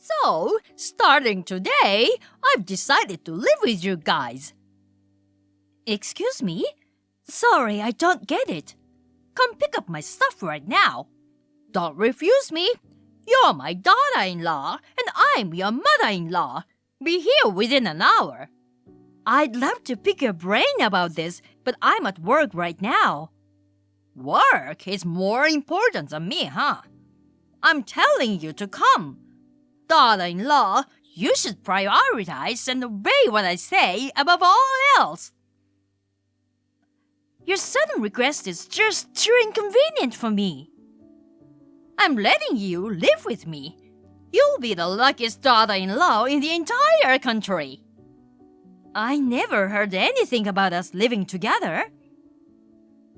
So, starting today, I've decided to live with you guys. Excuse me? Sorry, I don't get it. Come pick up my stuff right now. Don't refuse me. You're my daughter-in-law, and I'm your mother-in-law. Be here within an hour. I'd love to pick your brain about this, but I'm at work right now. Work is more important than me, huh? I'm telling you to come. Daughter-in-law, you should prioritize and obey what I say above all else. Your sudden request is just too inconvenient for me. I'm letting you live with me. You'll be the luckiest daughter-in-law in the entire country. I never heard anything about us living together.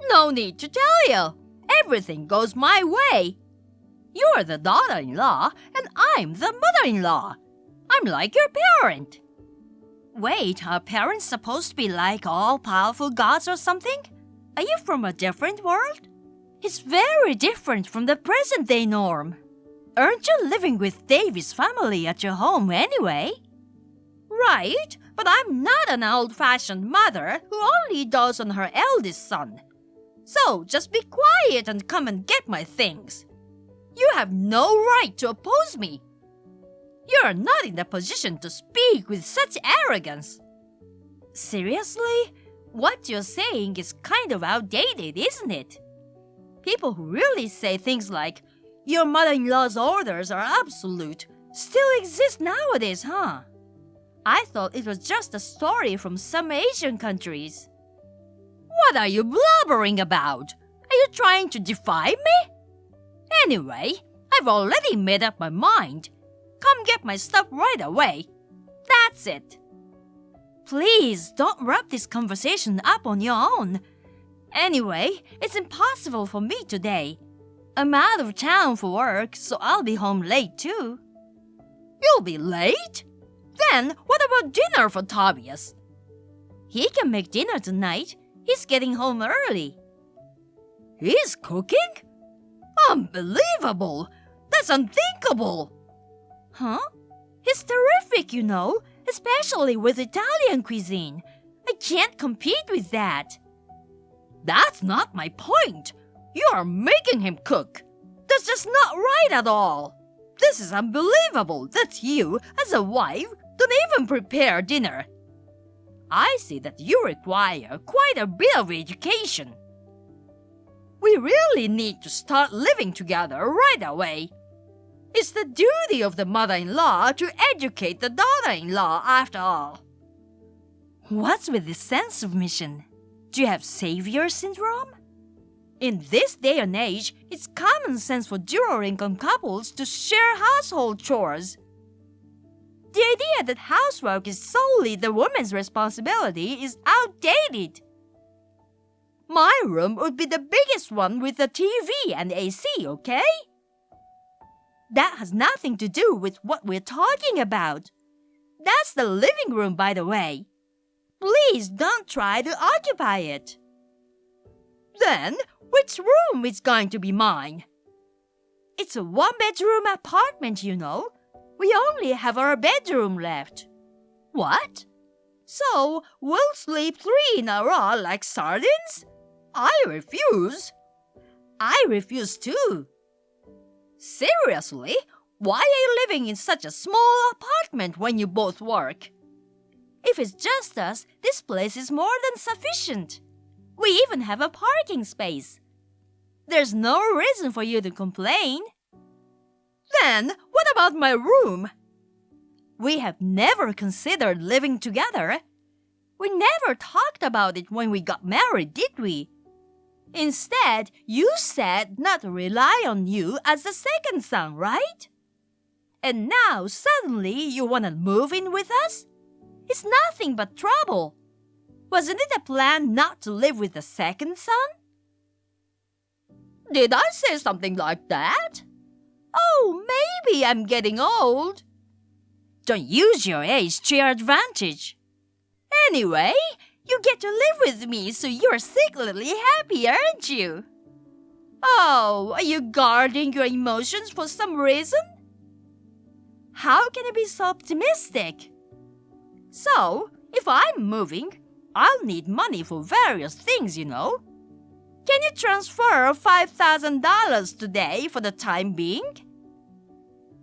No need to tell you. Everything goes my way. You're the daughter-in-law, and I'm the mother-in-law. I'm like your parent. Wait, are parents supposed to be like all-powerful gods or something? Are you from a different world? It's very different from the present-day norm. Aren't you living with Davy's family at your home anyway? Right, but I'm not an old-fashioned mother who only dotes on her eldest son. So just be quiet and come and get my things. You have no right to oppose me. You're not in the position to speak with such arrogance. Seriously? What you're saying is kind of outdated, isn't it? People who really say things like, "Your mother-in-law's orders are absolute," still exist nowadays, huh? I thought it was just a story from some Asian countries. What are you blubbering about? Are you trying to defy me? Anyway, I've already made up my mind. Come get my stuff right away. That's it. Please don't wrap this conversation up on your own. Anyway, it's impossible for me today. I'm out of town for work, so I'll be home late too. You'll be late? Then what about dinner for Tobias? He can make dinner tonight. He's getting home early. He's cooking? Unbelievable! That's unthinkable! Huh? He's terrific, you know, especially with Italian cuisine. I can't compete with that. That's not my point. You are making him cook. That's just not right at all. This is unbelievable that you, as a wife, don't even prepare dinner. I see that you require quite a bit of education. We really need to start living together right away. It's the duty of the mother-in-law to educate the daughter-in-law after all. What's with this sense of mission? Do you have savior syndrome? In this day and age, it's common sense for dual-income couples to share household chores. The idea that housework is solely the woman's responsibility is outdated. My room would be the biggest one with a TV and AC, okay? That has nothing to do with what we're talking about. That's the living room, by the way. Please don't try to occupy it. Then, which room is going to be mine? It's a one-bedroom apartment, you know. We only have our bedroom left. What? So, we'll sleep 3 in a row like sardines? I refuse. I refuse too. Seriously? Why are you living in such a small apartment when you both work? If it's just us, this place is more than sufficient. We even have a parking space. There's no reason for you to complain. Then, what about my room? We have never considered living together. We never talked about it when we got married, did we? Instead, you said not to rely on you as the second son, right? And now, suddenly, you want to move in with us? It's nothing but trouble. Wasn't it a plan not to live with the second son? Did I say something like that? Oh, maybe I'm getting old. Don't use your age to your advantage. Anyway, you get to live with me, so you're secretly happy, aren't you? Oh, are you guarding your emotions for some reason? How can I be so optimistic? So, if I'm moving, I'll need money for various things, you know. Can you transfer $5,000 today for the time being?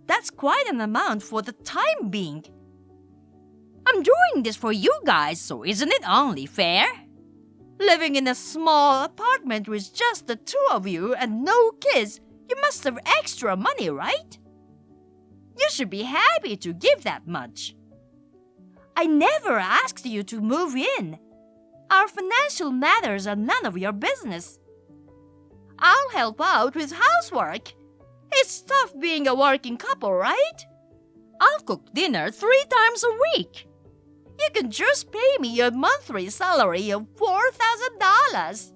That's quite an amount for the time being. I'm doing this for you guys, so isn't it only fair? Living in a small apartment with just the two of you and no kids, you must have extra money, right? You should be happy to give that much. I never asked you to move in. Our financial matters are none of your business. I'll help out with housework. It's tough being a working couple, right? I'll cook dinner 3 times a week. You can just pay me your monthly salary of $4,000.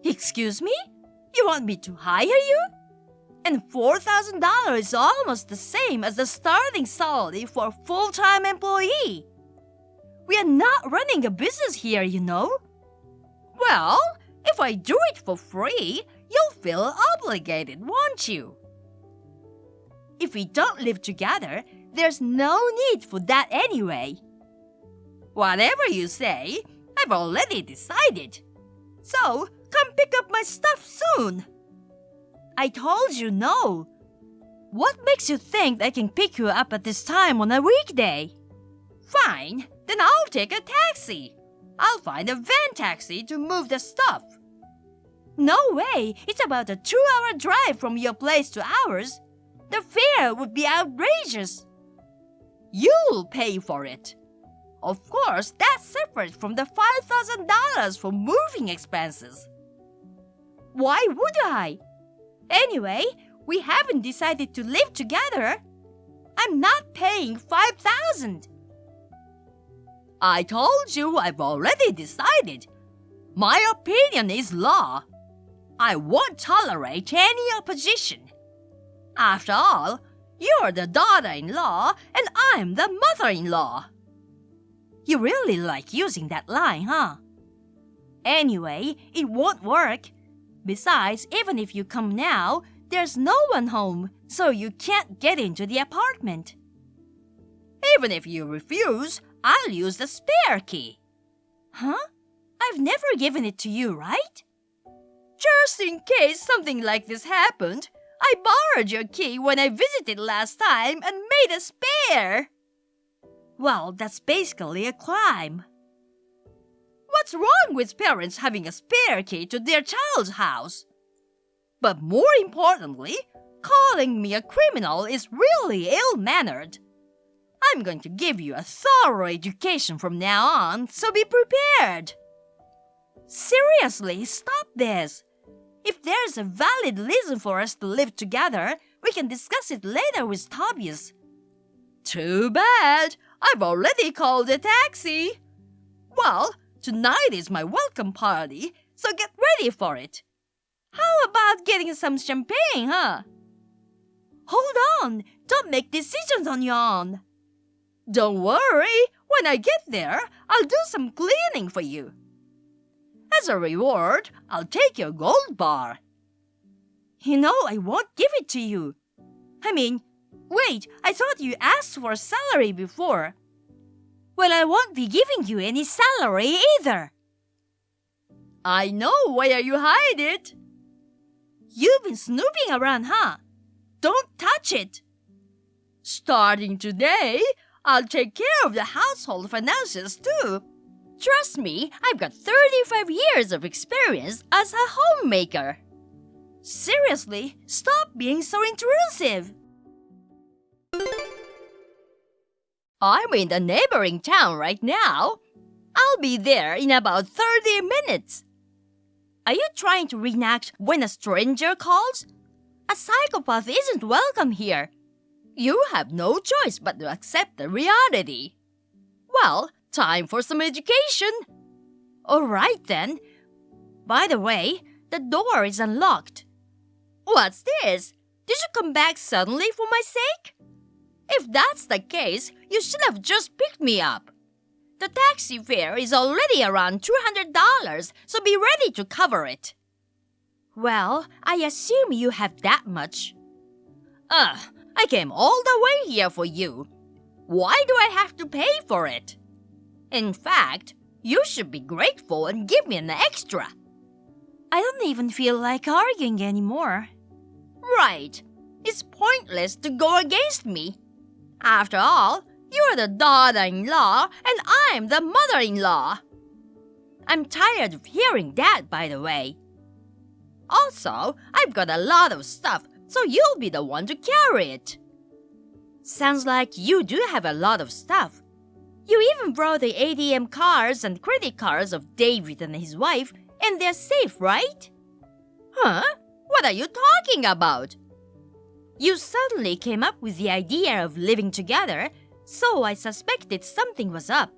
Excuse me? You want me to hire you? And $4,000 is almost the same as the starting salary for a full-time employee. We are not running a business here, you know. Well, if I do it for free, you'll feel obligated, won't you? If we don't live together, there's no need for that anyway. Whatever you say, I've already decided. So, come pick up my stuff soon. I told you no. What makes you think I can pick you up at this time on a weekday? Fine, then I'll take a taxi. I'll find a van taxi to move the stuff. No way, it's about a 2-hour drive from your place to ours. The fare would be outrageous. You'll pay for it. Of course, that's separate from the $5,000 for moving expenses. Why would I? Anyway, we haven't decided to live together. I'm not paying $5,000. I told you I've already decided. My opinion is law. I won't tolerate any opposition. After all, you're the daughter-in-law and I'm the mother-in-law. You really like using that line, huh? Anyway, it won't work. Besides, even if you come now, there's no one home, so you can't get into the apartment. Even if you refuse, I'll use the spare key. Huh? I've never given it to you, right? Just in case something like this happened, I borrowed your key when I visited last time and made a spare. Well, that's basically a crime. What's wrong with parents having a spare key to their child's house? But more importantly, calling me a criminal is really ill-mannered. I'm going to give you a thorough education from now on, so be prepared. Seriously, stop this. If there's a valid reason for us to live together, we can discuss it later with Tobias. Too bad. I've already called a taxi. Well, tonight is my welcome party, so get ready for it. How about getting some champagne, huh? Hold on. Don't make decisions on your own. Don't worry. When I get there, I'll do some cleaning for you. As a reward, I'll take your gold bar. You know, I won't give it to you. Wait, I thought you asked for a salary before. Well, I won't be giving you any salary either. I know where you hide it. You've been snooping around, huh? Don't touch it. Starting today, I'll take care of the household finances too. Trust me, I've got 35 years of experience as a homemaker. Seriously, stop being so intrusive. I'm in the neighboring town right now. I'll be there in about 30 minutes. Are you trying to reenact when a stranger calls? A psychopath isn't welcome here. You have no choice but to accept the reality. Well, time for some education. All right then. By the way, the door is unlocked. What's this? Did you come back suddenly for my sake? If that's the case, you should have just picked me up. The taxi fare is already around $200, so be ready to cover it. Well, I assume you have that much. I I came all the way here for you. Why do I have to pay for it? In fact, you should be grateful and give me an extra. I don't even feel like arguing anymore. Right. It's pointless to go against me. After all, you're the daughter-in-law and I'm the mother-in-law. I'm tired of hearing that, by the way. Also, I've got a lot of stuff, so you'll be the one to carry it. Sounds like you do have a lot of stuff. You even brought the ATM cards and credit cards of David and his wife, and they're safe, right? Huh? What are you talking about? You suddenly came up with the idea of living together, so I suspected something was up.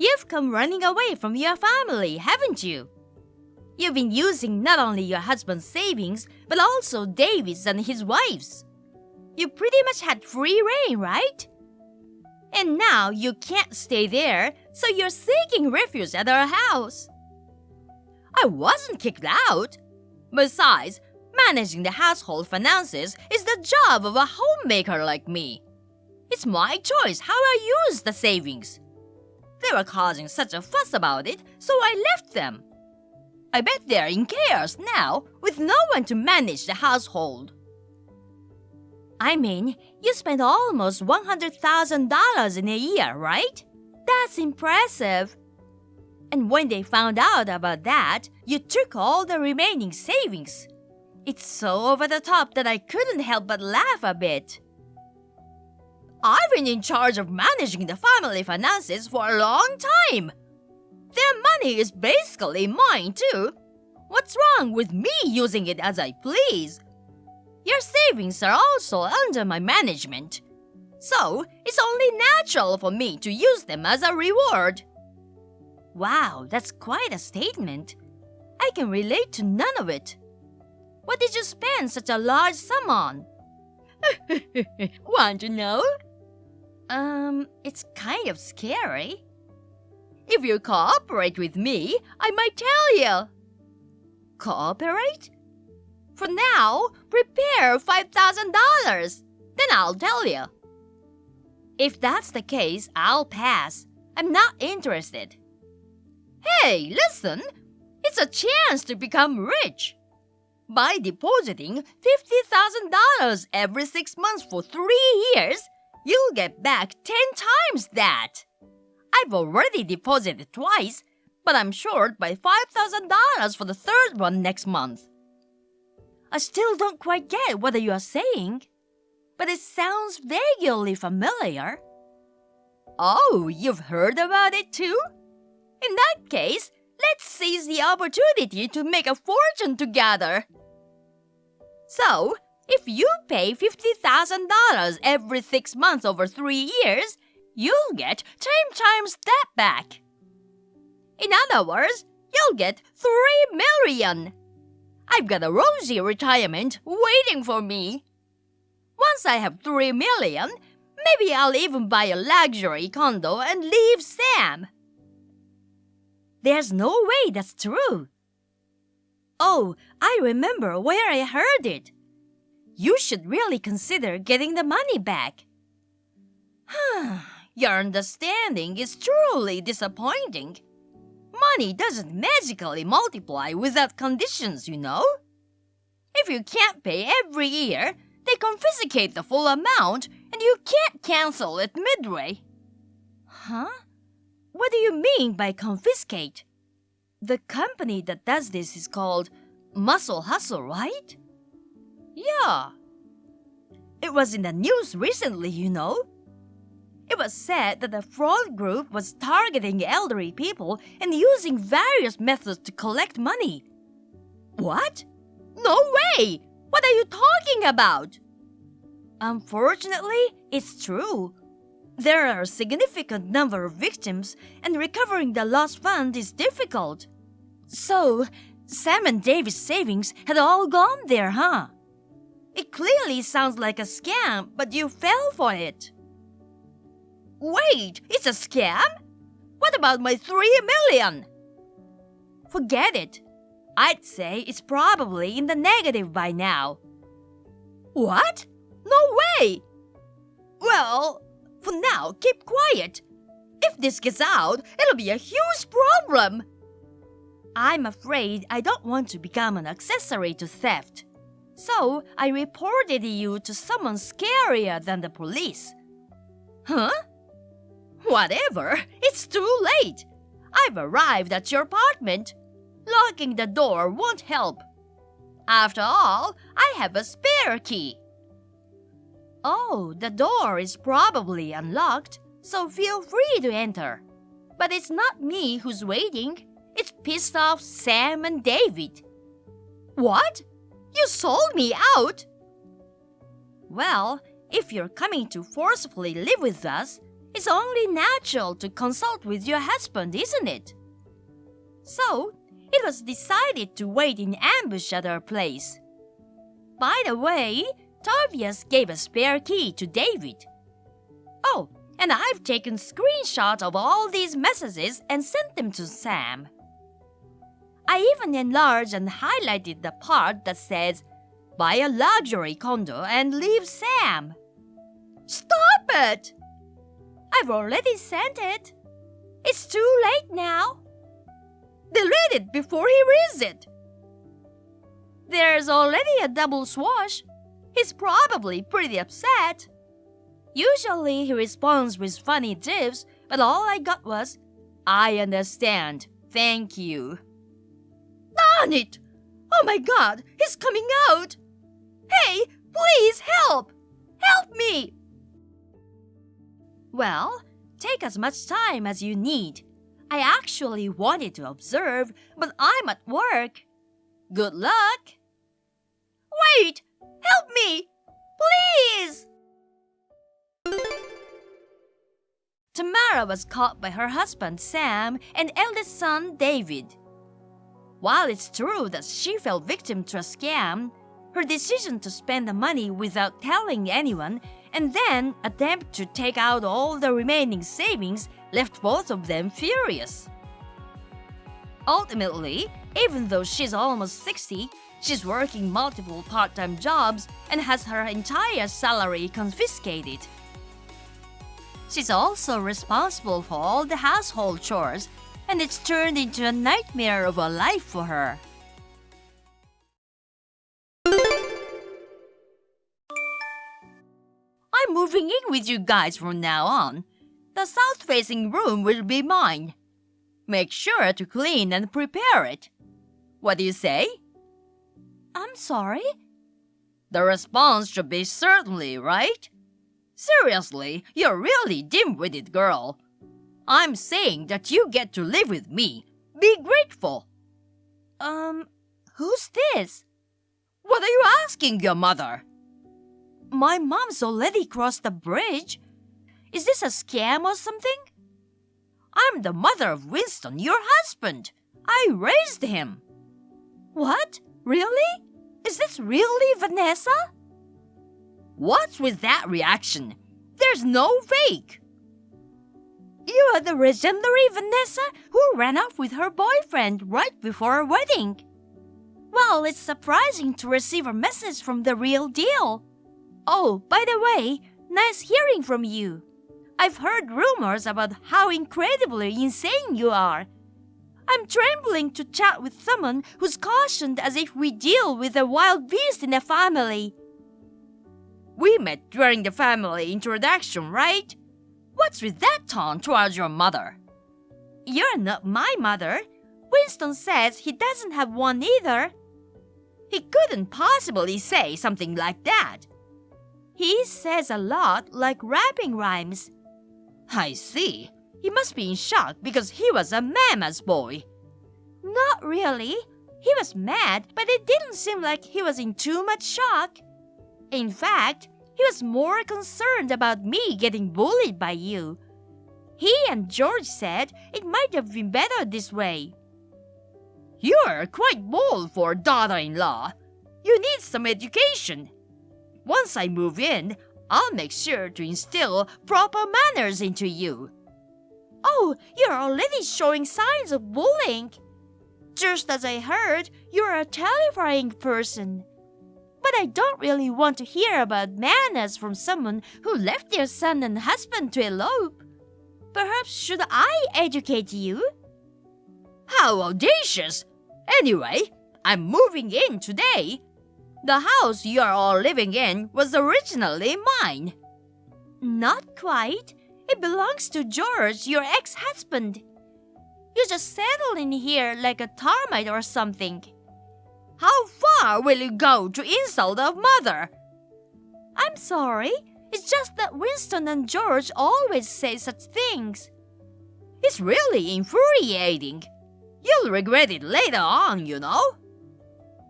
You've come running away from your family, haven't you? You've been using not only your husband's savings, but also David's and his wife's. You pretty much had free reign, right? And now you can't stay there, so you're seeking refuge at our house. I wasn't kicked out. Besides, managing the household finances is the job of a homemaker like me. It's my choice how I use the savings. They were causing such a fuss about it, so I left them. I bet they're in chaos now, with no one to manage the household. I mean, you spent almost $100,000 in a year, right? That's impressive. And when they found out about that, you took all the remaining savings. It's so over the top that I couldn't help but laugh a bit. I've been in charge of managing the family finances for a long time. Their money is basically mine too. What's wrong with me using it as I please? Your savings are also under my management, so it's only natural for me to use them as a reward. Wow, that's quite a statement. I can relate to none of it. What did you spend such a large sum on? Want to know? It's kind of scary. If you cooperate with me, I might tell you. Cooperate? For now, prepare $5,000. Then I'll tell you. If that's the case, I'll pass. I'm not interested. Hey, listen! It's a chance to become rich. By depositing $50,000 every 6 months for 3 years, you'll get back 10 times that. I've already deposited twice, but I'm short by $5,000 for the third one next month. I still don't quite get what you are saying, but it sounds vaguely familiar. Oh, you've heard about it too? In that case, let's seize the opportunity to make a fortune together. So, if you pay $50,000 every 6 months over 3 years, you'll get 10 times that back. In other words, you'll get $3 million. I've got a rosy retirement waiting for me. Once I have $3 million, maybe I'll even buy a luxury condo and leave Sam. There's no way that's true. Oh, I remember where I heard it. You should really consider getting the money back. Your understanding is truly disappointing. Money doesn't magically multiply without conditions, you know. If you can't pay every year, they confiscate the full amount and you can't cancel it midway. Huh? What do you mean by confiscate? The company that does this is called Muscle Hustle, right? Yeah. It was in the news recently, you know. It was said that the fraud group was targeting elderly people and using various methods to collect money. What? No way! What are you talking about? Unfortunately, it's true. There are a significant number of victims, and recovering the lost fund is difficult. So, Sam and David's savings had all gone there, huh? It clearly sounds like a scam, but you fell for it. Wait, it's a scam? What about my $3 million? Forget it. I'd say it's probably in the negative by now. What? No way! Well, for now, keep quiet. If this gets out, it'll be a huge problem. I'm afraid I don't want to become an accessory to theft. So I reported you to someone scarier than the police. Huh? Whatever, it's too late. I've arrived at your apartment. Locking the door won't help. After all, I have a spare key. Oh, the door is probably unlocked, so feel free to enter. But it's not me who's waiting. It's pissed off Sam and David. What? You sold me out? Well, if you're coming to forcefully live with us, it's only natural to consult with your husband, isn't it? So, it was decided to wait in ambush at our place. By the way, Tobias gave a spare key to David. Oh, and I've taken screenshots of all these messages and sent them to Sam. I even enlarged and highlighted the part that says, "Buy a luxury condo and leave Sam." Stop it! I've already sent it. It's too late now. Delete it before he reads it. There's already a double swash. He's probably pretty upset. Usually he responds with funny gifs, but all I got was, "I understand. Thank you." Darn it! Oh my God, he's coming out! Hey, please help! Help me! Well, take as much time as you need. I actually wanted to observe, but I'm at work. Good luck! Wait! Help me! Please! Tamara was caught by her husband Sam and eldest son David. While it's true that she fell victim to a scam, her decision to spend the money without telling anyone and then attempt to take out all the remaining savings left both of them furious. Ultimately, even though she's almost 60, she's working multiple part-time jobs and has her entire salary confiscated. She's also responsible for all the household chores, and it's turned into a nightmare of a life for her. I'm moving in with you guys from now on. The south-facing room will be mine. Make sure to clean and prepare it. What do you say? I'm sorry? The response should be certainly, right? Seriously, you're really dim-witted, girl. I'm saying that you get to live with me. Be grateful. Who's this? What are you asking your mother? My mom's already crossed the bridge. Is this a scam or something? I'm the mother of Winston, your husband. I raised him. What? Really? Is this really Vanessa? What's with that reaction? There's no fake. You are the legendary Vanessa who ran off with her boyfriend right before her wedding. Well, it's surprising to receive a message from the real deal. Oh, by the way, nice hearing from you. I've heard rumors about how incredibly insane you are. I'm trembling to chat with someone who's cautioned as if we deal with a wild beast in the family. We met during the family introduction, right? What's with that tone towards your mother? You're not my mother. Winston says he doesn't have one either. He couldn't possibly say something like that. He says a lot like rapping rhymes. I see. He must be in shock because he was a mama's boy. Not really. He was mad, but it didn't seem like he was in too much shock. In fact, he was more concerned about me getting bullied by you. He and George said it might have been better this way. You're quite bold for a daughter-in-law. You need some education. Once I move in, I'll make sure to instill proper manners into you. Oh, you're already showing signs of bullying. Just as I heard, you're a terrifying person. But I don't really want to hear about manners from someone who left their son and husband to elope. Perhaps should I educate you? How audacious! Anyway, I'm moving in today. The house you are all living in was originally mine. Not quite. It belongs to George, your ex-husband. You just settled in here like a termite or something. How far will you go to insult a mother? I'm sorry. It's just that Winston and George always say such things. It's really infuriating. You'll regret it later on, you know.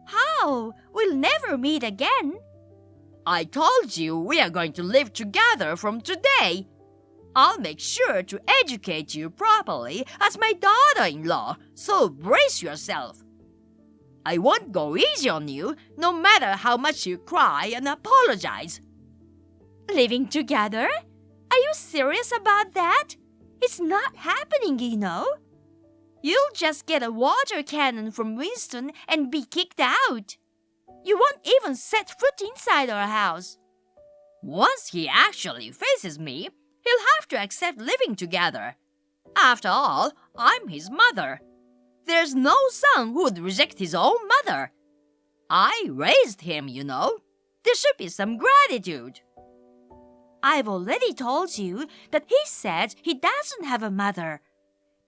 How? We'll never meet again. I told you we are going to live together from today. I'll make sure to educate you properly as my daughter-in-law, so brace yourself. I won't go easy on you, no matter how much you cry and apologize. Living together? Are you serious about that? It's not happening, you know. You'll just get a water cannon from Winston and be kicked out. You won't even set foot inside our house. Once he actually faces me, he'll have to accept living together. After all, I'm his mother. There's no son who would reject his own mother. I raised him, you know. There should be some gratitude. I've already told you that he said he doesn't have a mother.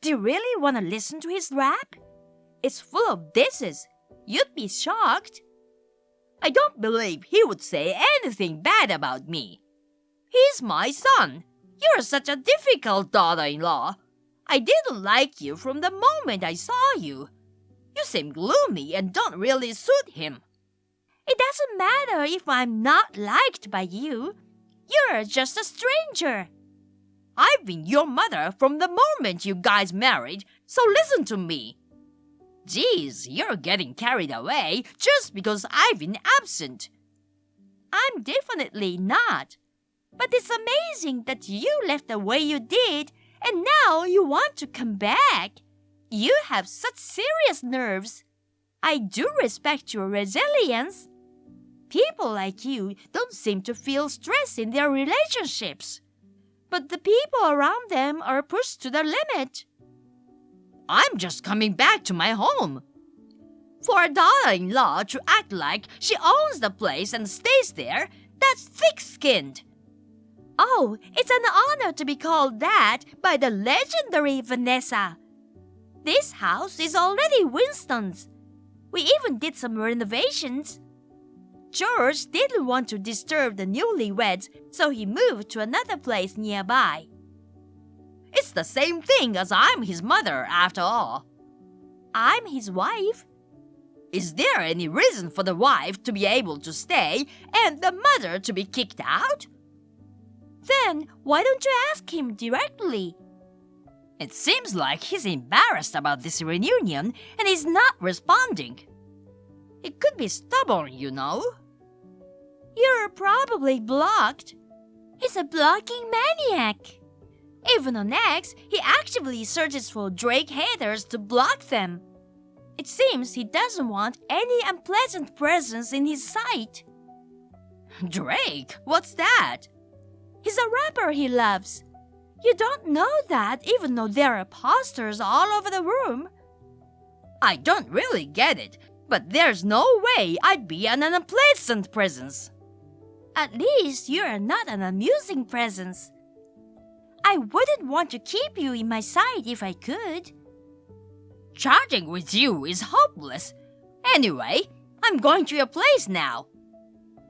Do you really want to listen to his rap? It's full of disses. You'd be shocked. I don't believe he would say anything bad about me. He's my son. You're such a difficult daughter-in-law. I didn't like you from the moment I saw you. You seem gloomy and don't really suit him. It doesn't matter if I'm not liked by you. You're just a stranger. I've been your mother from the moment you guys married, so listen to me. Geez, you're getting carried away just because I've been absent. I'm definitely not. But it's amazing that you left the way you did, and now you want to come back. You have such serious nerves. I do respect your resilience. People like you don't seem to feel stress in their relationships. But the people around them are pushed to the limit. I'm just coming back to my home. For a daughter-in-law to act like she owns the place and stays there, that's thick-skinned. Oh, it's an honor to be called that by the legendary Vanessa. This house is already Winston's. We even did some renovations. George didn't want to disturb the newlyweds, so he moved to another place nearby. It's the same thing as I'm his mother, after all. I'm his wife. Is there any reason for the wife to be able to stay and the mother to be kicked out? Then why don't you ask him directly? It seems like he's embarrassed about this reunion and he's not responding. He could be stubborn, you know. You're probably blocked. He's a blocking maniac. Even on X, he actively searches for Drake haters to block them. It seems he doesn't want any unpleasant presence in his sight. Drake? What's that? He's a rapper he loves. You don't know that even though there are posters all over the room. I don't really get it, but there's no way I'd be an unpleasant presence. At least you're not an amusing presence. I wouldn't want to keep you in my sight if I could. Chatting with you is hopeless. Anyway, I'm going to your place now.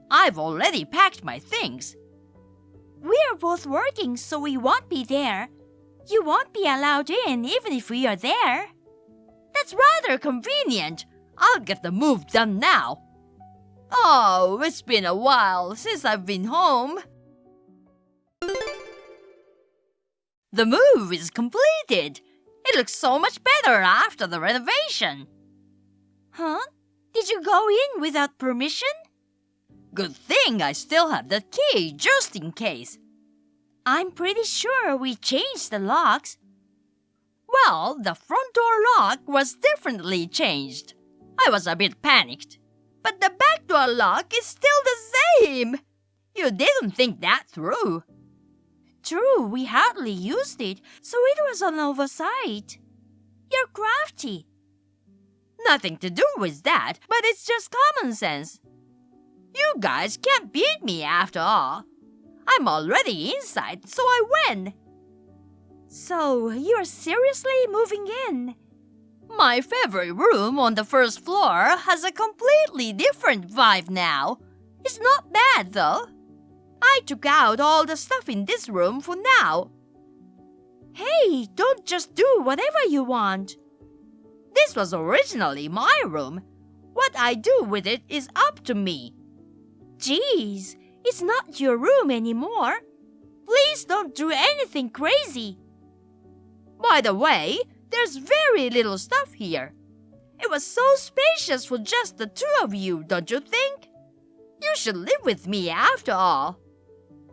I've already packed my things. We're both working, so we won't be there. You won't be allowed in even if we are there. That's rather convenient. I'll get the move done now. Oh, it's been a while since I've been home. The move is completed. It looks so much better after the renovation. Huh? Did you go in without permission? Good thing I still have the key just in case. I'm pretty sure we changed the locks. Well, the front door lock was definitely changed. I was a bit panicked. But the back door lock is still the same. You didn't think that through. True, we hardly used it, so it was an oversight. You're crafty. Nothing to do with that, but it's just common sense. You guys can't beat me after all. I'm already inside, so I win. So, you're seriously moving in? My favorite room on the first floor has a completely different vibe now. It's not bad, though. I took out all the stuff in this room for now. Hey, don't just do whatever you want. This was originally my room. What I do with it is up to me. Geez, it's not your room anymore. Please don't do anything crazy. By the way, there's very little stuff here. It was so spacious for just the two of you, don't you think? You should live with me after all.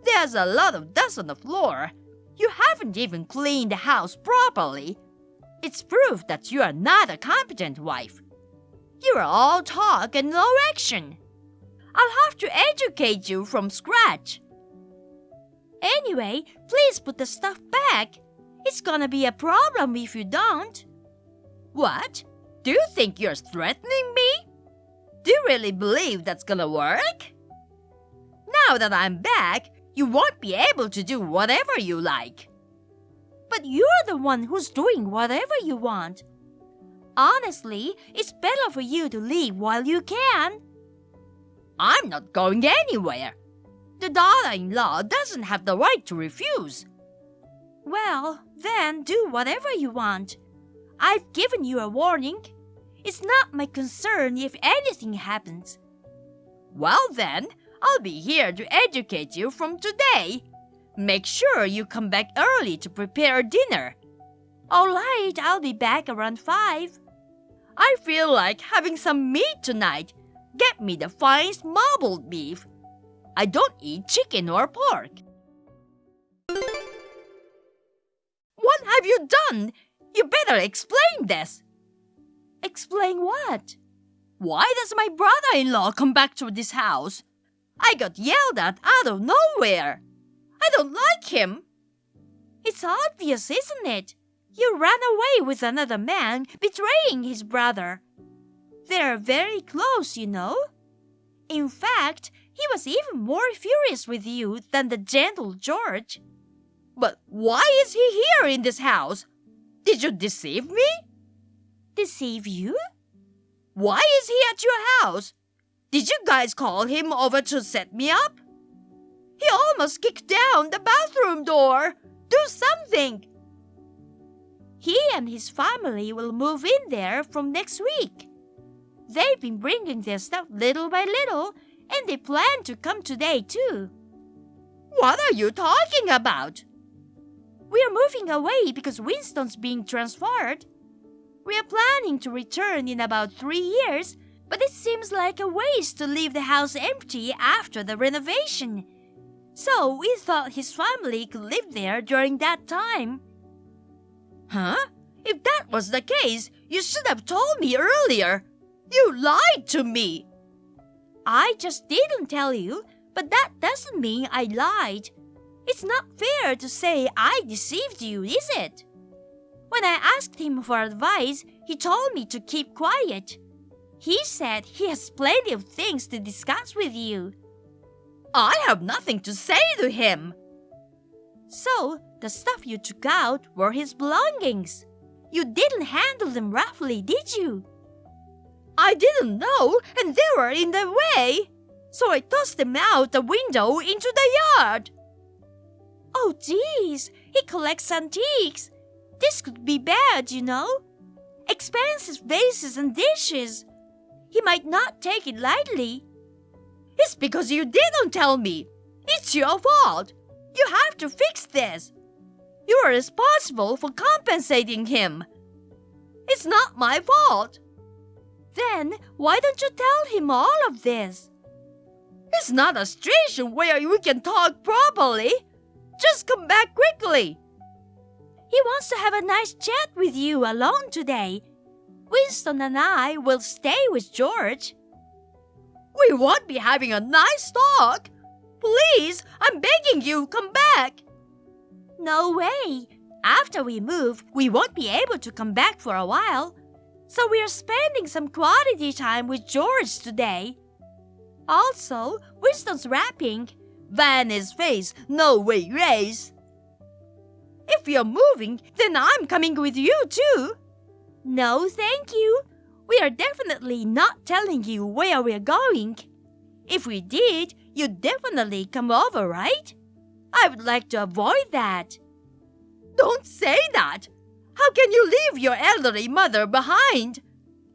There's a lot of dust on the floor. You haven't even cleaned the house properly. It's proof that you are not a competent wife. You are all talk and no action. I'll have to educate you from scratch. Anyway, please put the stuff back. It's gonna be a problem if you don't. What? Do you think you're threatening me? Do you really believe that's gonna work? Now that I'm back, you won't be able to do whatever you like. But you're the one who's doing whatever you want. Honestly, it's better for you to leave while you can. I'm not going anywhere. The daughter-in-law doesn't have the right to refuse. Well, then do whatever you want. I've given you a warning. It's not my concern if anything happens. Well then, I'll be here to educate you from today. Make sure you come back early to prepare dinner. All right, I'll be back around 5. I feel like having some meat tonight. Get me the finest marbled beef. I don't eat chicken or pork. What have you done? You better explain this. Explain what? Why does my brother-in-law come back to this house? I got yelled at out of nowhere. I don't like him. It's obvious, isn't it? You ran away with another man, betraying his brother. They're very close, you know. In fact, he was even more furious with you than the gentle George. But why is he here in this house? Did you deceive me? Deceive you? Why is he at your house? Did you guys call him over to set me up? He almost kicked down the bathroom door. Do something. He and his family will move in there from next week. They've been bringing their stuff little by little, and they plan to come today too. What are you talking about? We're moving away because Winston's being transferred. We're planning to return in about 3 years, but it seems like a waste to leave the house empty after the renovation. So we thought his family could live there during that time. Huh? If that was the case, you should have told me earlier. You lied to me. I just didn't tell you, but that doesn't mean I lied. It's not fair to say I deceived you, is it? When I asked him for advice, he told me to keep quiet. He said he has plenty of things to discuss with you. I have nothing to say to him. So, the stuff you took out were his belongings. You didn't handle them roughly, did you? I didn't know, and they were in the way. So I tossed them out the window into the yard. Oh, geez, he collects antiques. This could be bad, you know. Expensive vases and dishes. He might not take it lightly. It's because you didn't tell me. It's your fault. You have to fix this. You are responsible for compensating him. It's not my fault. Then why don't you tell him all of this? It's not a situation where we can talk properly. Just come back quickly. He wants to have a nice chat with you alone today. Winston and I will stay with George. We won't be having a nice talk. Please, I'm begging you, come back. No way. After we move, we won't be able to come back for a while. So we're spending some quality time with George today. Also, Winston's rapping. Van's face, no way raise. If you're moving, then I'm coming with you too. No, thank you. We are definitely not telling you where we're going. If we did, you'd definitely come over, right? I would like to avoid that. Don't say that. How can you leave your elderly mother behind?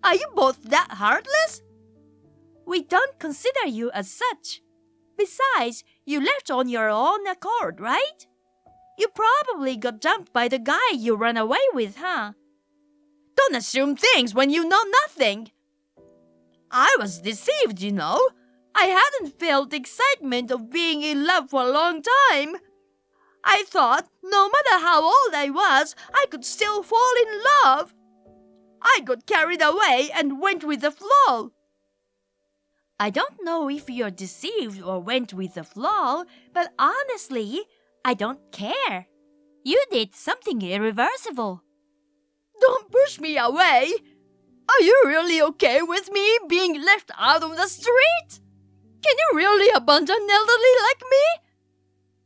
Are you both that heartless? We don't consider you as such. Besides, you left on your own accord, right? You probably got dumped by the guy you ran away with, huh? Don't assume things when you know nothing. I was deceived, you know. I hadn't felt the excitement of being in love for a long time. I thought no matter how old I was, I could still fall in love. I got carried away and went with the flow. I don't know if you're deceived or went with the flow, but honestly, I don't care. You did something irreversible. Don't push me away. Are you really okay with me being left out of the street? Can you really abandon an elderly like me?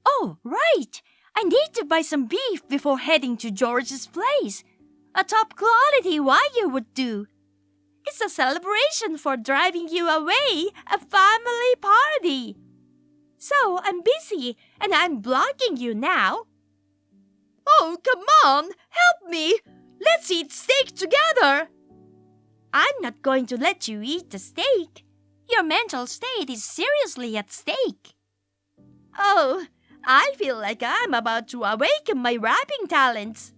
Oh, right. I need to buy some beef before heading to George's place. A top quality Wagyu would do. It's a celebration for driving you away, a family party. So I'm busy and I'm blocking you now. Oh, come on, help me. Let's eat steak together. I'm not going to let you eat the steak. Your mental state is seriously at stake. Oh, I feel like I'm about to awaken my rapping talents.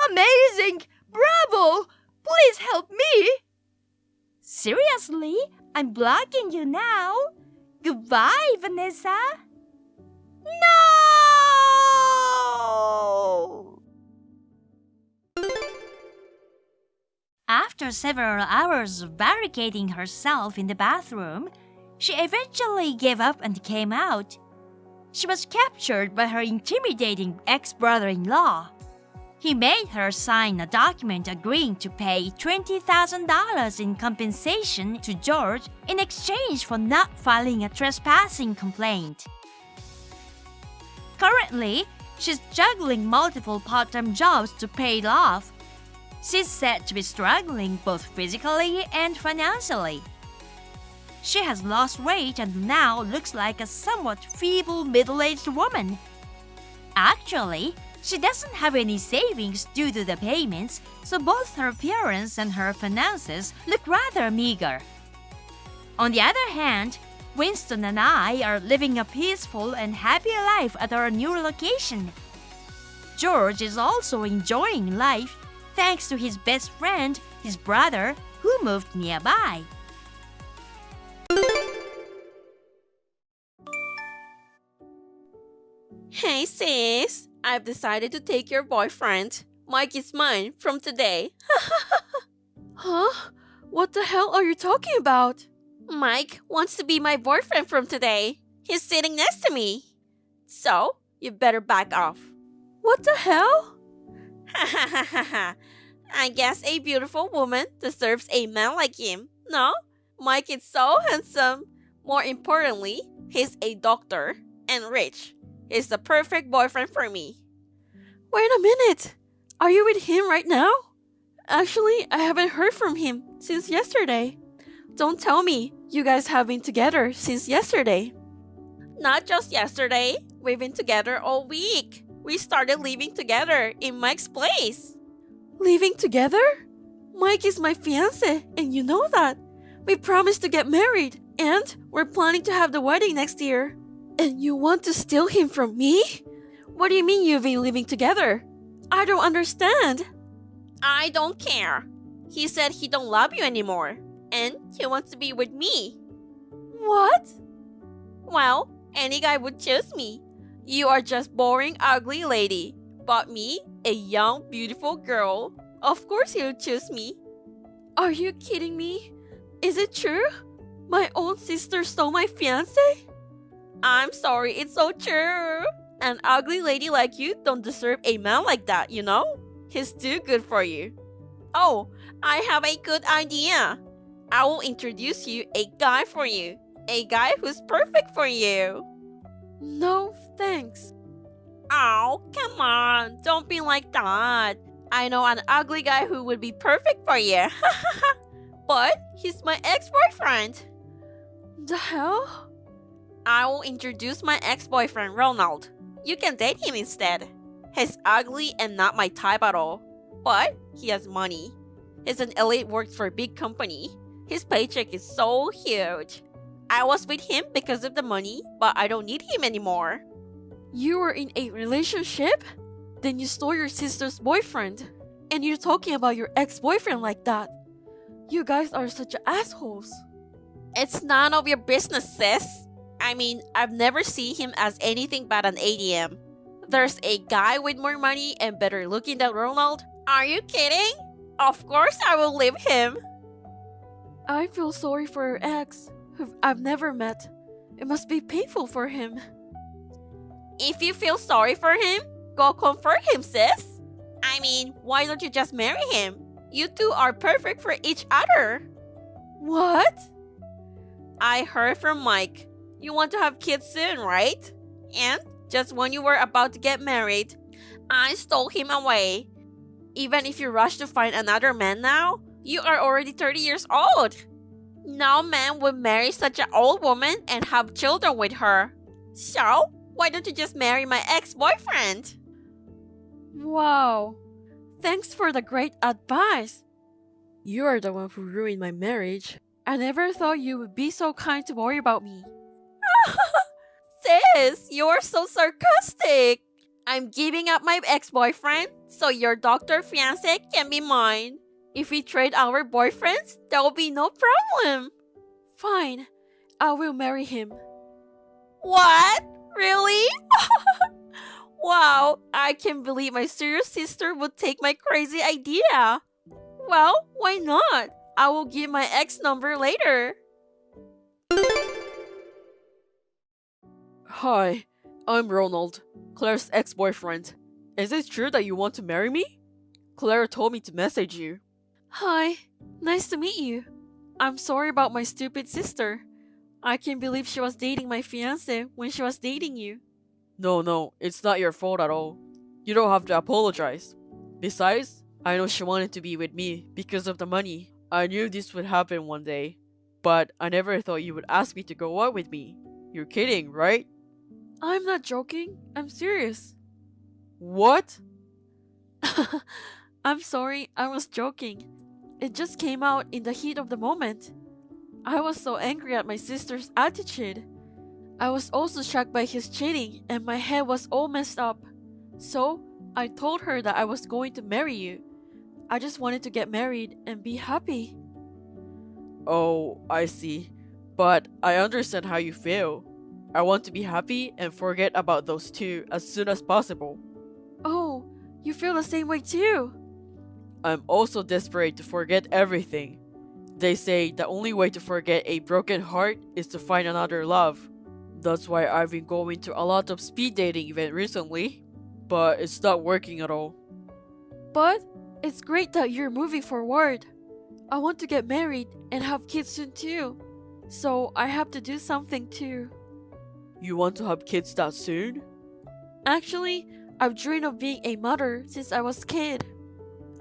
Amazing! Bravo! Please help me! Seriously? I'm blocking you now. Goodbye, Vanessa. No! After several hours of barricading herself in the bathroom, she eventually gave up and came out. She was captured by her intimidating ex-brother-in-law. He made her sign a document agreeing to pay $20,000 in compensation to George in exchange for not filing a trespassing complaint. Currently, she's juggling multiple part-time jobs to pay it off. She's said to be struggling both physically and financially. She has lost weight and now looks like a somewhat feeble middle-aged woman. Actually, she doesn't have any savings due to the payments, so both her appearance and her finances look rather meager. On the other hand, Winston and I are living a peaceful and happy life at our new location. George is also enjoying life thanks to his best friend, his brother, who moved nearby. Hey sis, I've decided to take your boyfriend. Mike is mine from today. Huh? What the hell are you talking about? Mike wants to be my boyfriend from today. He's sitting next to me. So, you better back off. What the hell? I guess a beautiful woman deserves a man like him, no? Mike is so handsome. More importantly, he's a doctor and rich. He's the perfect boyfriend for me. Wait a minute. Are you with him right now? Actually, I haven't heard from him since yesterday. Don't tell me you guys have been together since yesterday. Not just yesterday. We've been together all week. We started living together in Mike's place. Living together? Mike is my fiancé, and you know that. We promised to get married, and we're planning to have the wedding next year. And you want to steal him from me? What do you mean you've been living together? I don't understand. I don't care. He said he don't love you anymore, and he wants to be with me. What? Well, any guy would choose me. You are just boring, ugly lady. But me, a young, beautiful girl. Of course he'll choose me. Are you kidding me? Is it true? My own sister stole my fiancé? I'm sorry, it's so true. An ugly lady like you don't deserve a man like that, you know? He's too good for you. Oh, I have a good idea. I will introduce you a guy for you. A guy who's perfect for you. No, thanks. Oh, come on. Don't be like that. I know an ugly guy who would be perfect for you. But he's my ex-boyfriend. The hell? I will introduce my ex-boyfriend, Ronald. You can date him instead. He's ugly and not my type at all. But he has money. He's an elite, works for a big company. His paycheck is so huge. I was with him because of the money, but I don't need him anymore. You were in a relationship? Then you stole your sister's boyfriend. And you're talking about your ex-boyfriend like that. You guys are such assholes. It's none of your business, sis. I mean, I've never seen him as anything but an ATM. There's a guy with more money and better looking than Ronald. Are you kidding? Of course I will leave him. I feel sorry for your ex, who I've never met. It must be painful for him. If you feel sorry for him, go comfort him, sis. I mean, why don't you just marry him? You two are perfect for each other. What? I heard from Mike. You want to have kids soon, right? And just when you were about to get married, I stole him away. Even if you rush to find another man now, you are already 30 years old. No man would marry such an old woman and have children with her. So, why don't you just marry my ex-boyfriend? Wow. Thanks for the great advice. You are the one who ruined my marriage. I never thought you would be so kind to worry about me. Sis, you are so sarcastic. I'm giving up my ex-boyfriend so your doctor fiancé can be mine. If we trade our boyfriends, there will be no problem. Fine. I will marry him. What? Really? Wow, I can't believe my serious sister would take my crazy idea. Well, why not? I will give my ex number later. Hi, I'm Ronald, Claire's ex-boyfriend. Is it true that you want to marry me? Claire told me to message you. Hi. Nice to meet you. I'm sorry about my stupid sister. I can't believe she was dating my fiancé when she was dating you. No, it's not your fault at all. You don't have to apologize. Besides, I know she wanted to be with me because of the money. I knew this would happen one day, but I never thought you would ask me to go out with me. You're kidding, right? I'm not joking. I'm serious. What? I'm sorry, I was joking. It just came out in the heat of the moment. I was so angry at my sister's attitude. I was also shocked by his cheating and my head was all messed up. So, I told her that I was going to marry you. I just wanted to get married and be happy. Oh, I see. But I understand how you feel. I want to be happy and forget about those two as soon as possible. Oh, you feel the same way too. I'm also desperate to forget everything. They say the only way to forget a broken heart is to find another love. That's why I've been going to a lot of speed dating events recently, but it's not working at all. But it's great that you're moving forward. I want to get married and have kids soon too. So I have to do something too. You want to have kids that soon? Actually, I've dreamed of being a mother since I was a kid.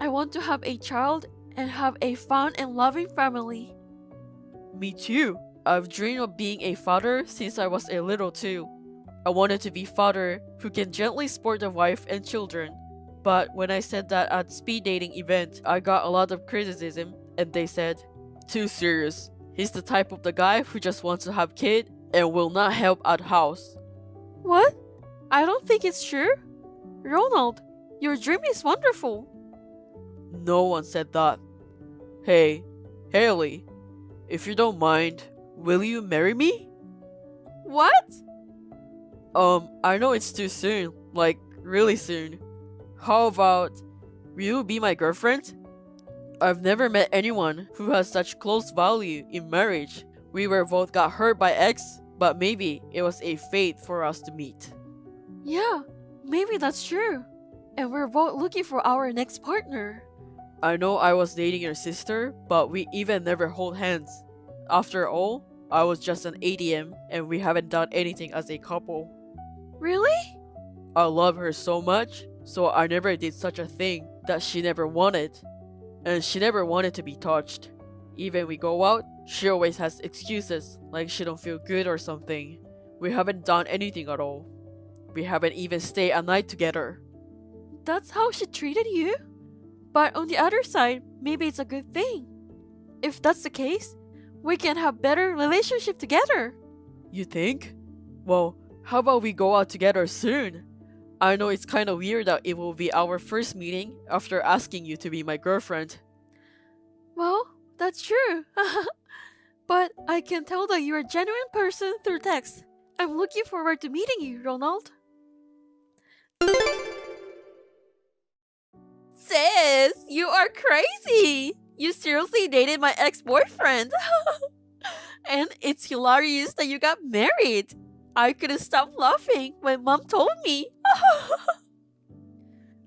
I want to have a child and have a fun and loving family. Me too. I've dreamed of being a father since I was a little too. I wanted to be father who can gently support the wife and children. But when I said that at speed dating event, I got a lot of criticism and they said, "Too serious. He's the type of the guy who just wants to have kid and will not help at house." What? I don't think it's true. Ronald, your dream is wonderful. No one said that. Hey, Haley, if you don't mind, will you marry me? What? I know it's too soon, like really soon. How about, will you be my girlfriend? I've never met anyone who has such close value in marriage, We were both got hurt by X, but maybe it was a fate for us to meet. Yeah, maybe that's true. And we're both looking for our next partner. I know I was dating your sister, but we even never hold hands. After all, I was just an ADM and we haven't done anything as a couple. Really? I love her so much, so I never did such a thing that she never wanted. And she never wanted to be touched. Even we go out, she always has excuses, like she don't feel good or something. We haven't done anything at all. We haven't even stayed a night together. That's how she treated you? But on the other side, maybe it's a good thing. If that's the case, we can have better relationship together. You think? Well, how about we go out together soon? I know it's kind of weird that it will be our first meeting after asking you to be my girlfriend. Well, that's true. But I can tell that you're a genuine person through text. I'm looking forward to meeting you, Ronald. Sis, you are crazy! You seriously dated my ex-boyfriend! And it's hilarious that you got married! I couldn't stop laughing when Mom told me!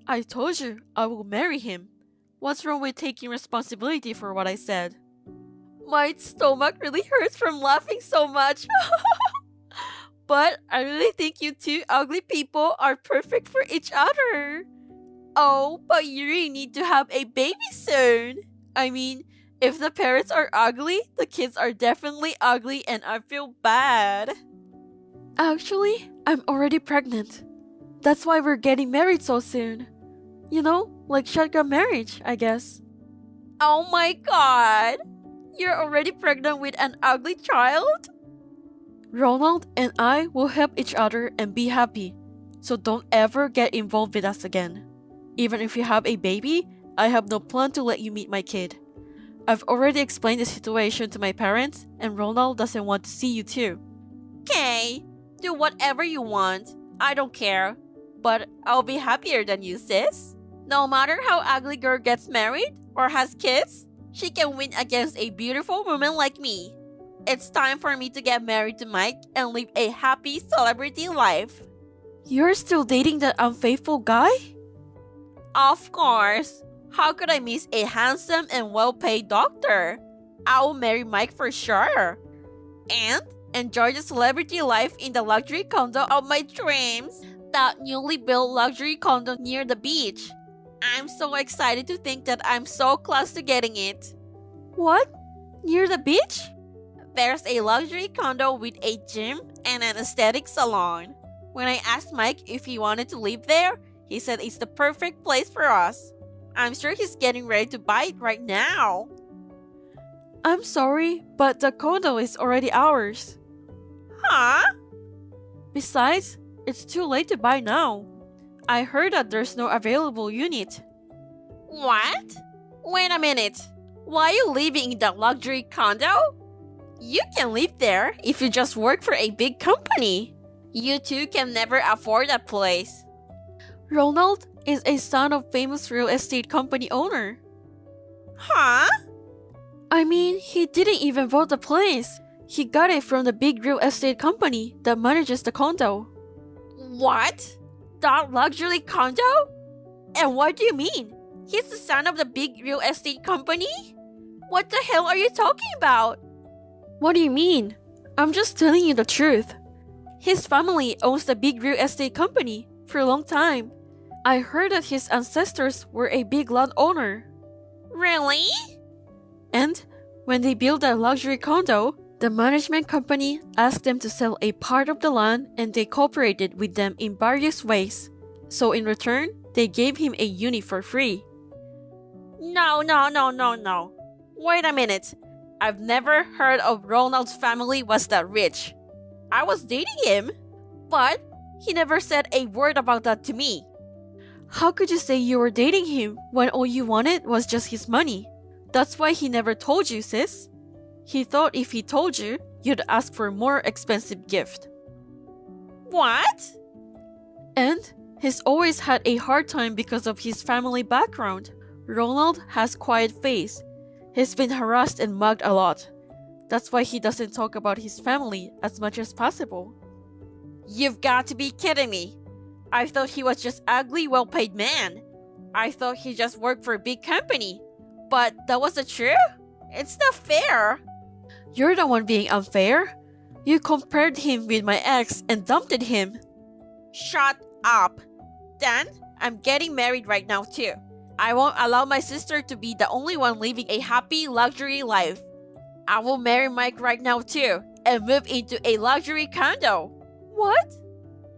I told you I will marry him. What's wrong with taking responsibility for what I said? My stomach really hurts from laughing so much! But I really think you two ugly people are perfect for each other! Oh, but you really need to have a baby soon! I mean, if the parents are ugly, the kids are definitely ugly and I feel bad. Actually, I'm already pregnant. That's why we're getting married so soon. You know, like shotgun marriage, I guess. Oh my god! You're already pregnant with an ugly child? Ronald and I will help each other and be happy. So don't ever get involved with us again. Even if you have a baby, I have no plan to let you meet my kid. I've already explained the situation to my parents, and Ronald doesn't want to see you too. Okay, do whatever you want. I don't care. But I'll be happier than you, sis. No matter how ugly girl gets married or has kids, she can win against a beautiful woman like me. It's time for me to get married to Mike and live a happy celebrity life. You're still dating that unfaithful guy? Of course. How could I miss a handsome and well-paid doctor? I'll marry Mike for sure. And enjoy the celebrity life in the luxury condo of my dreams. That newly built luxury condo near the beach. I'm so excited to think that I'm so close to getting it. What? Near the beach? There's a luxury condo with a gym and an aesthetic salon. When I asked Mike if he wanted to live there, he said it's the perfect place for us. I'm sure he's getting ready to buy it right now. I'm sorry, but the condo is already ours. Huh? Besides, it's too late to buy now. I heard that there's no available unit. What? Wait a minute. Why are you living in the luxury condo? You can live there if you just work for a big company. You two can never afford that place. Ronald is a son of famous real estate company owner. Huh? I mean, he didn't even bought the place. He got it from the big real estate company that manages the condo. What? That luxury condo? And what do you mean? He's the son of the big real estate company? What the hell are you talking about? What do you mean? I'm just telling you the truth. His family owns the big real estate company for a long time. I heard that his ancestors were a big landowner. Really? And when they built that luxury condo, the management company asked them to sell a part of the land and they cooperated with them in various ways. So in return, they gave him a unit for free. No. Wait a minute. I've never heard of Ronald's family was that rich. I was dating him, but he never said a word about that to me. How could you say you were dating him when all you wanted was just his money? That's why he never told you, sis. He thought if he told you, you'd ask for a more expensive gift. What? And he's always had a hard time because of his family background. Ronald has quiet face. He's been harassed and mugged a lot. That's why he doesn't talk about his family as much as possible. You've got to be kidding me. I thought he was just ugly, well-paid man. I thought he just worked for a big company. But that wasn't true? It's not fair. You're the one being unfair. You compared him with my ex and dumped him. Shut up. Then, I'm getting married right now too. I won't allow my sister to be the only one living a happy luxury life. I will marry Mike right now too and move into a luxury condo. What?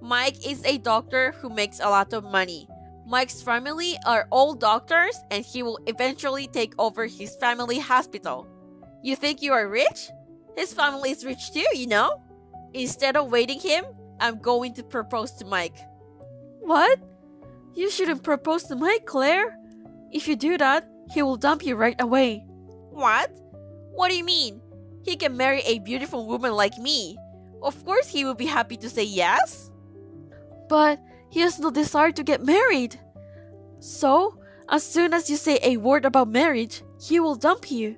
Mike is a doctor who makes a lot of money. Mike's family are all doctors and he will eventually take over his family hospital. You think you are rich? His family is rich too, you know? Instead of waiting him, I'm going to propose to Mike. What? You shouldn't propose to Mike, Claire. If you do that, he will dump you right away. What? What do you mean? He can marry a beautiful woman like me. Of course he will be happy to say yes. But he has no desire to get married. So, as soon as you say a word about marriage, he will dump you.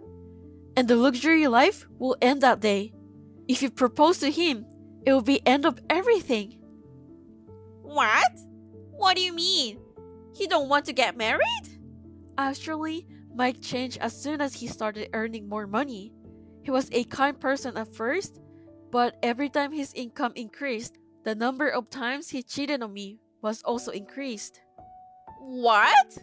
And the luxury life will end that day. If you propose to him, it will be end of everything. What? What do you mean? He don't want to get married? Actually, Mike changed as soon as he started earning more money. He was a kind person at first, but every time his income increased, the number of times he cheated on me was also increased. What?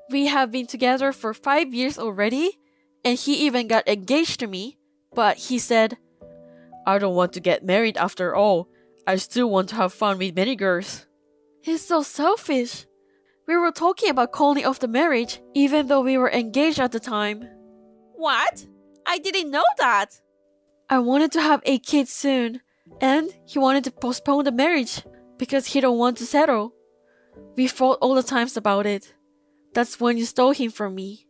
We have been together for 5 years already, and he even got engaged to me, but he said, I don't want to get married after all. I still want to have fun with many girls. He's so selfish. We were talking about calling off the marriage even though we were engaged at the time. What? I didn't know that. I wanted to have a kid soon, and he wanted to postpone the marriage because he don't want to settle. We fought all the times about it. That's when you stole him from me.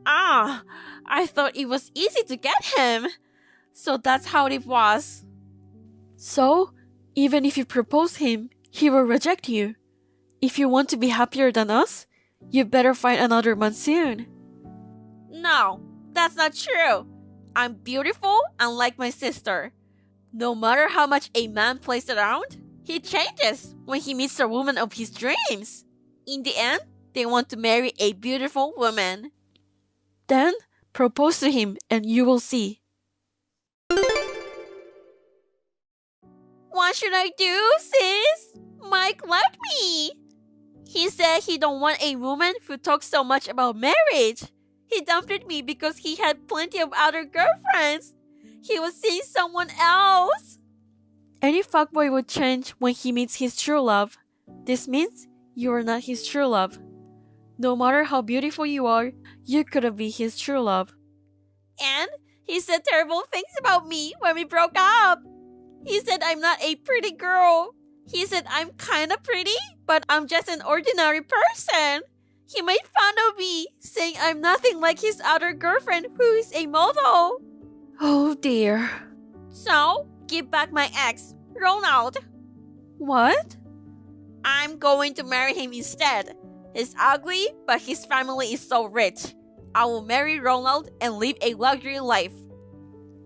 Ah, I thought it was easy to get him. So that's how it was. So, even if you propose him, he will reject you. If you want to be happier than us, you better find another man soon. No, that's not true. I'm beautiful, unlike my sister. No matter how much a man plays around, he changes when he meets the woman of his dreams. In the end, they want to marry a beautiful woman. Then, propose to him and you will see. What should I do, sis? Mike left me. He said he don't want a woman who talks so much about marriage. He dumped me because he had plenty of other girlfriends. He was seeing someone else. Any fuckboy would change when he meets his true love. This means you are not his true love. No matter how beautiful you are, you couldn't be his true love. And he said terrible things about me when we broke up. He said I'm not a pretty girl. He said I'm kinda pretty, but I'm just an ordinary person. He made fun of me, saying I'm nothing like his other girlfriend who is a model. Oh dear. So, give back my ex, Ronald. What? I'm going to marry him instead. He's ugly, but his family is so rich. I will marry Ronald and live a luxury life.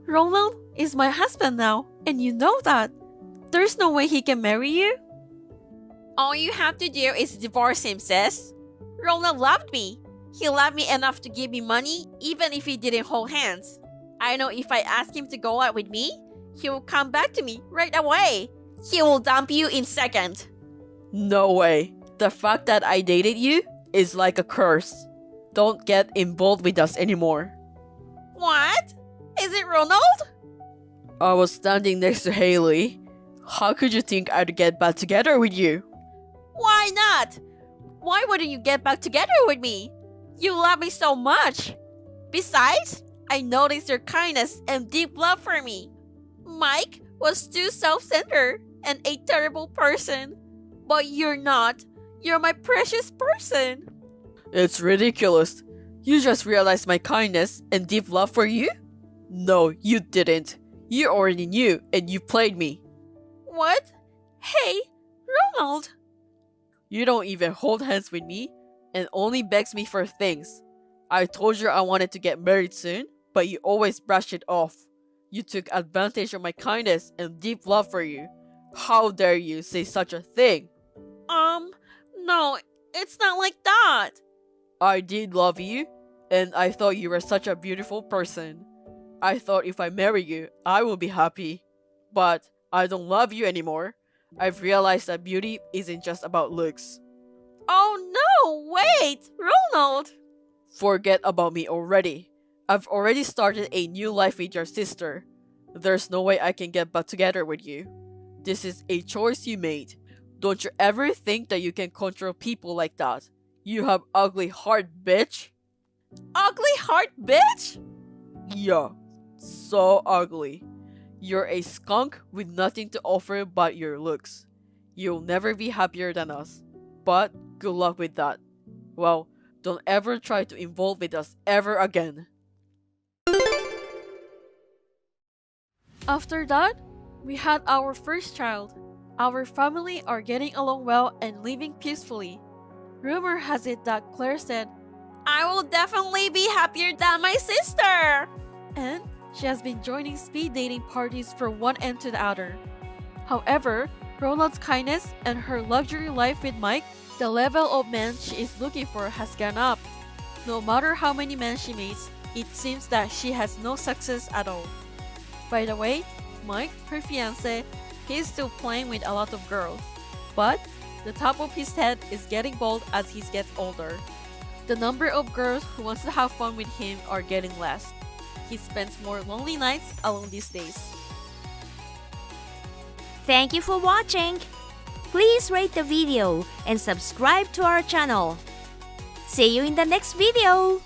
Ronald is my husband now, and you know that. There's no way he can marry you. All you have to do is divorce him, sis. Ronald loved me. He loved me enough to give me money, even if he didn't hold hands. I know if I ask him to go out with me, he will come back to me right away. He will dump you in seconds. No way. The fact that I dated you is like a curse. Don't get involved with us anymore. What? Is it Ronald? I was standing next to Haley. How could you think I'd get back together with you? Why not? Why wouldn't you get back together with me? You love me so much. Besides, I noticed your kindness and deep love for me. Mike was too self-centered and a terrible person. But you're not. You're my precious person. It's ridiculous. You just realized my kindness and deep love for you? No, you didn't. You already knew and you played me. What? Hey, Ronald. You don't even hold hands with me and only begs me for things. I told you I wanted to get married soon, but you always brush it off. You took advantage of my kindness and deep love for you. How dare you say such a thing? No, it's not like that. I did love you, and I thought you were such a beautiful person. I thought if I marry you, I will be happy. But I don't love you anymore. I've realized that beauty isn't just about looks. Oh no, wait, Ronald. Forget about me already. I've already started a new life with your sister. There's no way I can get back together with you. This is a choice you made. Don't you ever think that you can control people like that. You have ugly heart, bitch. Ugly heart, bitch? Yeah, so ugly. You're a skunk with nothing to offer but your looks. You'll never be happier than us. But good luck with that. Well, don't ever try to involve with us ever again. After that, we had our first child. Our family are getting along well and living peacefully. Rumor has it that Claire said, I will definitely be happier than my sister. and she has been joining speed dating parties from one end to the other. However, Ronald's kindness and her luxury life with Mike, the level of man she is looking for has gone up. No matter how many men she meets, it seems that she has no success at all. By the way, Mike, her fiancé, he is still playing with a lot of girls. But the top of his head is getting bald as he gets older. The number of girls who wants to have fun with him are getting less. He spends more lonely nights alone these days. Thank you for watching. Please rate the video and subscribe to our channel. See you in the next video.